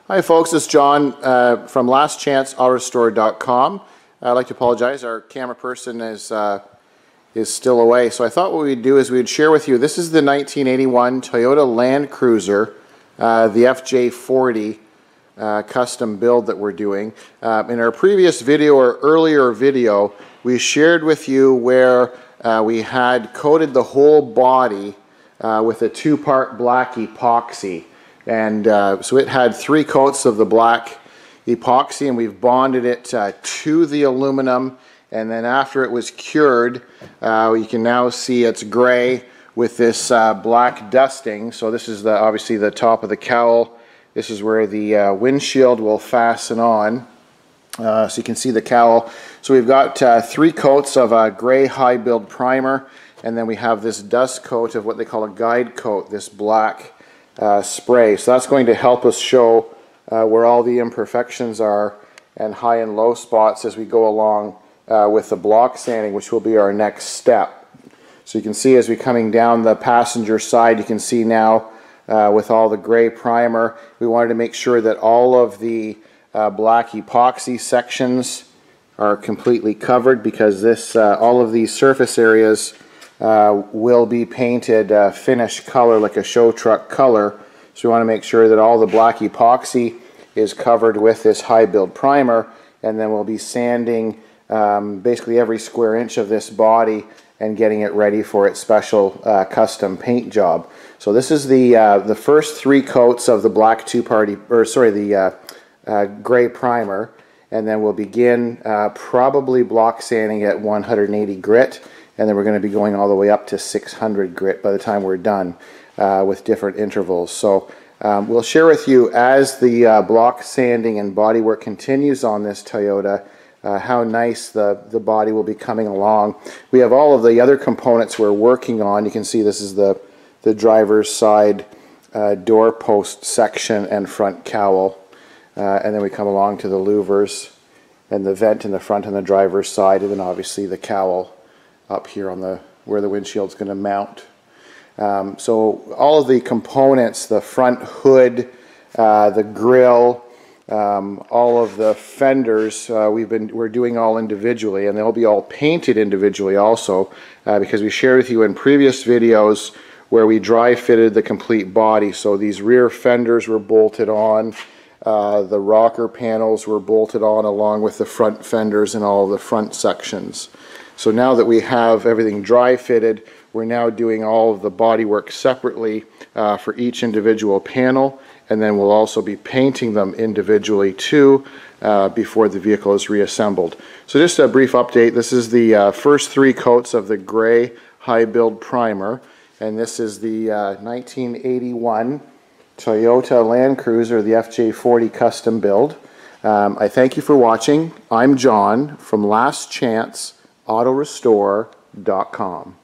Hi folks, it's John from lastchanceautorestore.com. I'd like to apologize, our camera person is still away. So I thought what we'd do is we'd share with you, this is the 1981 Toyota Land Cruiser, the FJ40 custom build that we're doing. In our previous video or earlier video, we shared with you where we had coated the whole body with a two-part black epoxy. And so it had 3 coats of the black epoxy, and we've bonded it to the aluminum, and then after it was cured, you can now see it's gray with this black dusting. So this is obviously the top of the cowl. This is where the windshield will fasten on. So you can see the cowl. So we've got 3 coats of a gray high build primer, and then we have this dust coat of what they call a guide coat, this black spray. So that's going to help us show where all the imperfections are and high and low spots as we go along with the block sanding, which will be our next step. So you can see as we're coming down the passenger side, you can see now with all the gray primer, we wanted to make sure that all of the black epoxy sections are completely covered, because this all of these surface areas will be painted finish color, like a show truck color. So we want to make sure that all the black epoxy is covered with this high build primer, and then we'll be sanding basically every square inch of this body and getting it ready for its special custom paint job. So this is the first 3 coats of the black gray primer, and then we'll begin probably block sanding at 180 grit. And then we're going to be going all the way up to 600 grit by the time we're done with different intervals. So we'll share with you as the block sanding and bodywork continues on this Toyota how nice the body will be coming along. We have all of the other components we're working on. You can see this is the driver's side door post section and front cowl. And then we come along to the louvers and the vent in the front on the driver's side, and then obviously the cowl up here on where the windshield's going to mount. So all of the components, the front hood, the grille, all of the fenders, we're doing all individually, and they'll be all painted individually also, because we shared with you in previous videos where we dry fitted the complete body. So these rear fenders were bolted on, the rocker panels were bolted on along with the front fenders and all of the front sections. So now that we have everything dry fitted, we're now doing all of the bodywork separately for each individual panel, and then we'll also be painting them individually too before the vehicle is reassembled. So just a brief update, this is the first 3 coats of the gray high build primer, and this is the 1981 Toyota Land Cruiser, the FJ40 custom build. I thank you for watching. I'm John from lastchanceautorestore.com.